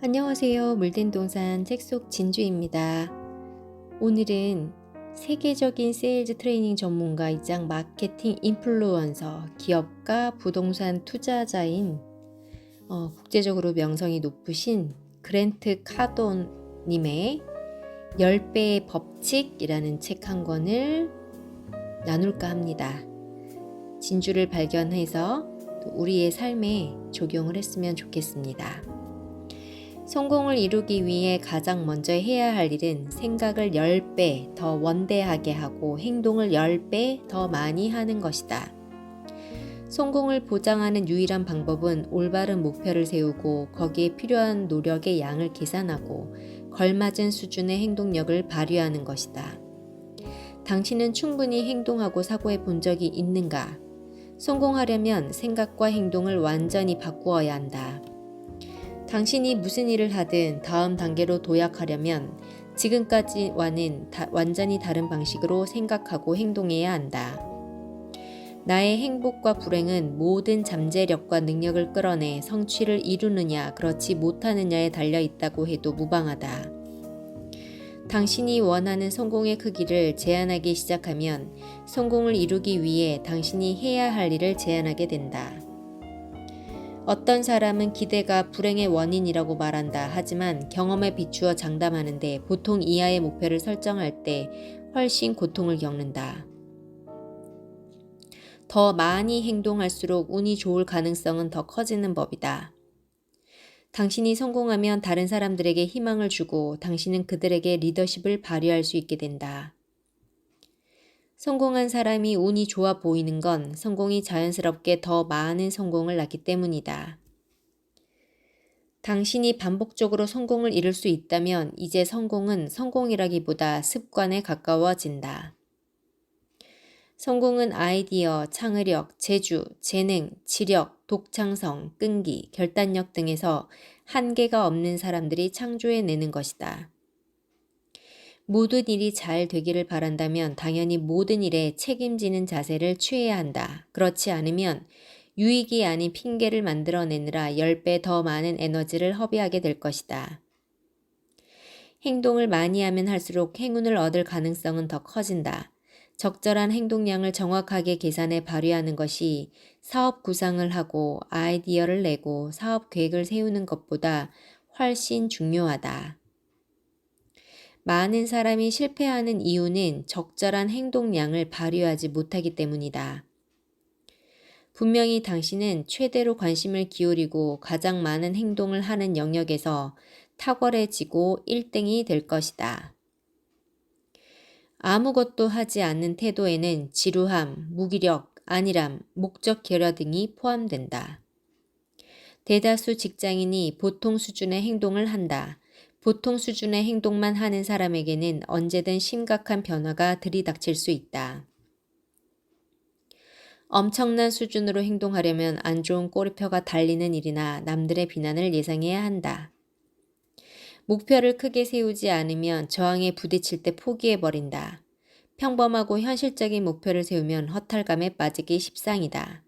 안녕하세요. 물된동산 책속 진주입니다. 오늘은 세계적인 세일즈 트레이닝 전문가이자 마케팅 인플루언서, 기업가 부동산 투자자인 국제적으로 명성이 높으신 그랜트 카돈님의 10배의 법칙이라는 책 한 권을 나눌까 합니다. 진주를 발견해서 또 우리의 삶에 적용을 했으면 좋겠습니다. 성공을 이루기 위해 가장 먼저 해야 할 일은 생각을 10배 더 원대하게 하고 행동을 10배 더 많이 하는 것이다. 성공을 보장하는 유일한 방법은 올바른 목표를 세우고 거기에 필요한 노력의 양을 계산하고 걸맞은 수준의 행동력을 발휘하는 것이다. 당신은 충분히 행동하고 사고해 본 적이 있는가? 성공하려면 생각과 행동을 완전히 바꾸어야 한다. 당신이 무슨 일을 하든 다음 단계로 도약하려면 지금까지와는 완전히 다른 방식으로 생각하고 행동해야 한다. 나의 행복과 불행은 모든 잠재력과 능력을 끌어내 성취를 이루느냐 그렇지 못하느냐에 달려 있다고 해도 무방하다. 당신이 원하는 성공의 크기를 제한하기 시작하면 성공을 이루기 위해 당신이 해야 할 일을 제한하게 된다. 어떤 사람은 기대가 불행의 원인이라고 말한다. 하지만 경험에 비추어 장담하는데 보통 이하의 목표를 설정할 때 훨씬 고통을 겪는다. 더 많이 행동할수록 운이 좋을 가능성은 더 커지는 법이다. 당신이 성공하면 다른 사람들에게 희망을 주고 당신은 그들에게 리더십을 발휘할 수 있게 된다. 성공한 사람이 운이 좋아 보이는 건 성공이 자연스럽게 더 많은 성공을 낳기 때문이다. 당신이 반복적으로 성공을 이룰 수 있다면 이제 성공은 성공이라기보다 습관에 가까워진다. 성공은 아이디어, 창의력, 재주, 재능, 지력, 독창성, 끈기, 결단력 등에서 한계가 없는 사람들이 창조해내는 것이다. 모든 일이 잘 되기를 바란다면 당연히 모든 일에 책임지는 자세를 취해야 한다. 그렇지 않으면 유익이 아닌 핑계를 만들어내느라 10배 더 많은 에너지를 허비하게 될 것이다. 행동을 많이 하면 할수록 행운을 얻을 가능성은 더 커진다. 적절한 행동량을 정확하게 계산해 발휘하는 것이 사업 구상을 하고 아이디어를 내고 사업 계획을 세우는 것보다 훨씬 중요하다. 많은 사람이 실패하는 이유는 적절한 행동량을 발휘하지 못하기 때문이다. 분명히 당신은 최대로 관심을 기울이고 가장 많은 행동을 하는 영역에서 탁월해지고 1등이 될 것이다. 아무것도 하지 않는 태도에는 지루함, 무기력, 안일함, 목적 결여 등이 포함된다. 대다수 직장인이 보통 수준의 행동을 한다. 보통 수준의 행동만 하는 사람에게는 언제든 심각한 변화가 들이닥칠 수 있다. 엄청난 수준으로 행동하려면 안 좋은 꼬리표가 달리는 일이나 남들의 비난을 예상해야 한다. 목표를 크게 세우지 않으면 저항에 부딪힐 때 포기해버린다. 평범하고 현실적인 목표를 세우면 허탈감에 빠지기 십상이다.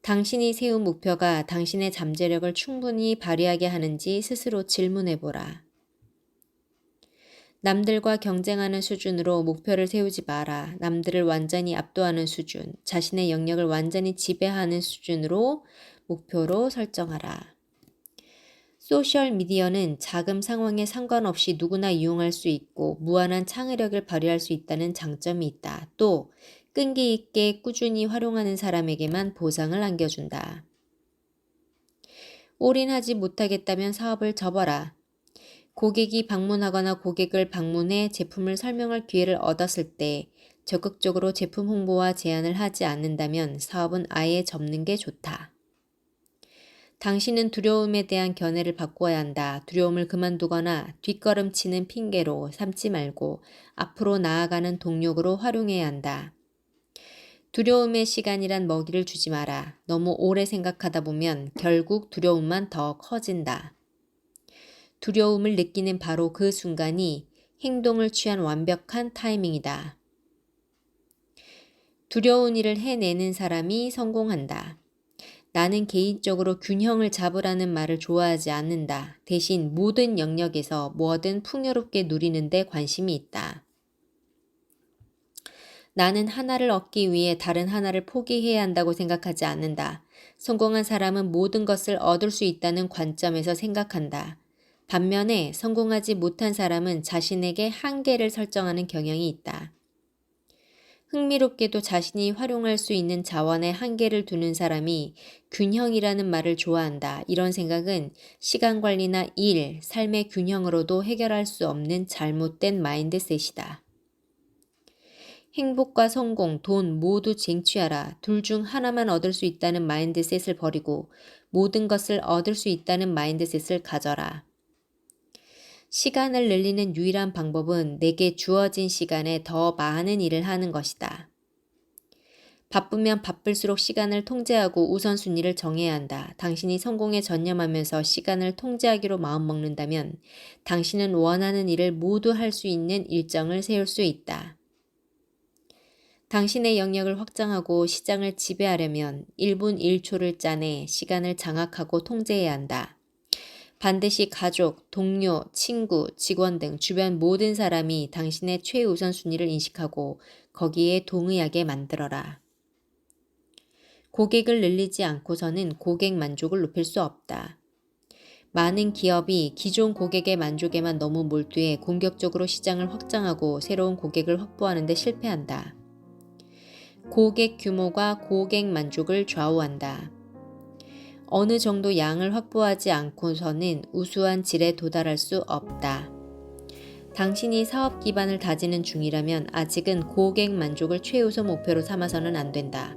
당신이 세운 목표가 당신의 잠재력을 충분히 발휘하게 하는지 스스로 질문해보라. 남들과 경쟁하는 수준으로 목표를 세우지 마라. 남들을 완전히 압도하는 수준, 자신의 영역을 완전히 지배하는 수준으로 목표로 설정하라. 소셜미디어는 자금 상황에 상관없이 누구나 이용할 수 있고 무한한 창의력을 발휘할 수 있다는 장점이 있다. 또 끈기 있게 꾸준히 활용하는 사람에게만 보상을 안겨준다. 올인하지 못하겠다면 사업을 접어라. 고객이 방문하거나 고객을 방문해 제품을 설명할 기회를 얻었을 때 적극적으로 제품 홍보와 제안을 하지 않는다면 사업은 아예 접는 게 좋다. 당신은 두려움에 대한 견해를 바꾸어야 한다. 두려움을 그만두거나 뒷걸음치는 핑계로 삼지 말고 앞으로 나아가는 동력으로 활용해야 한다. 두려움의 시간이란 먹이를 주지 마라. 너무 오래 생각하다 보면 결국 두려움만 더 커진다. 두려움을 느끼는 바로 그 순간이 행동을 취한 완벽한 타이밍이다. 두려운 일을 해내는 사람이 성공한다. 나는 개인적으로 균형을 잡으라는 말을 좋아하지 않는다. 대신 모든 영역에서 뭐든 풍요롭게 누리는 데 관심이 있다. 나는 하나를 얻기 위해 다른 하나를 포기해야 한다고 생각하지 않는다. 성공한 사람은 모든 것을 얻을 수 있다는 관점에서 생각한다. 반면에 성공하지 못한 사람은 자신에게 한계를 설정하는 경향이 있다. 흥미롭게도 자신이 활용할 수 있는 자원에 한계를 두는 사람이 균형이라는 말을 좋아한다. 이런 생각은 시간 관리나 일, 삶의 균형으로도 해결할 수 없는 잘못된 마인드셋이다. 행복과 성공, 돈 모두 쟁취하라. 둘 중 하나만 얻을 수 있다는 마인드셋을 버리고 모든 것을 얻을 수 있다는 마인드셋을 가져라. 시간을 늘리는 유일한 방법은 내게 주어진 시간에 더 많은 일을 하는 것이다. 바쁘면 바쁠수록 시간을 통제하고 우선순위를 정해야 한다. 당신이 성공에 전념하면서 시간을 통제하기로 마음먹는다면 당신은 원하는 일을 모두 할 수 있는 일정을 세울 수 있다. 당신의 영역을 확장하고 시장을 지배하려면 1분 1초를 짜내 시간을 장악하고 통제해야 한다. 반드시 가족, 동료, 친구, 직원 등 주변 모든 사람이 당신의 최우선순위를 인식하고 거기에 동의하게 만들어라. 고객을 늘리지 않고서는 고객 만족을 높일 수 없다. 많은 기업이 기존 고객의 만족에만 너무 몰두해 공격적으로 시장을 확장하고 새로운 고객을 확보하는 데 실패한다. 고객 규모가 고객 만족을 좌우한다. 어느 정도 양을 확보하지 않고서는 우수한 질에 도달할 수 없다. 당신이 사업 기반을 다지는 중이라면 아직은 고객 만족을 최우선 목표로 삼아서는 안 된다.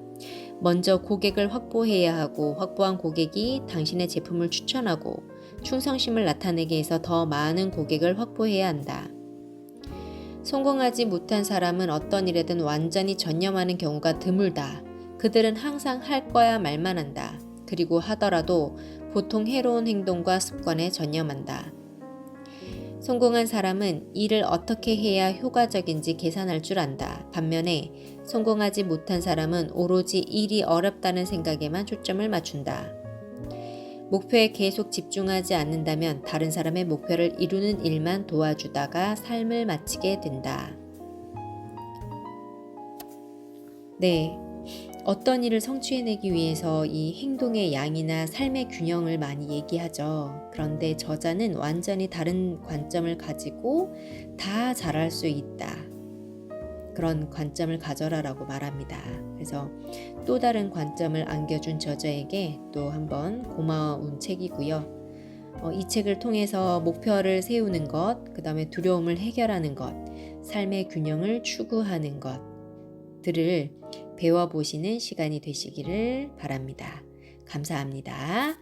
먼저 고객을 확보해야 하고 확보한 고객이 당신의 제품을 추천하고 충성심을 나타내게 해서 더 많은 고객을 확보해야 한다. 성공하지 못한 사람은 어떤 일에든 완전히 전념하는 경우가 드물다. 그들은 항상 할 거야 말만 한다. 그리고 하더라도 보통 해로운 행동과 습관에 전념한다. 성공한 사람은 일을 어떻게 해야 효과적인지 계산할 줄 안다. 반면에 성공하지 못한 사람은 오로지 일이 어렵다는 생각에만 초점을 맞춘다. 목표에 계속 집중하지 않는다면 다른 사람의 목표를 이루는 일만 도와주다가 삶을 마치게 된다. 네, 어떤 일을 성취해내기 위해서 이 행동의 양이나 삶의 균형을 많이 얘기하죠. 그런데 저자는 완전히 다른 관점을 가지고 다 잘할 수 있다. 그런 관점을 가져라라고 말합니다. 그래서 또 다른 관점을 안겨준 저자에게 또 한번 고마운 책이고요. 이 책을 통해서 목표를 세우는 것, 그 다음에 두려움을 해결하는 것, 삶의 균형을 추구하는 것들을 배워보시는 시간이 되시기를 바랍니다. 감사합니다.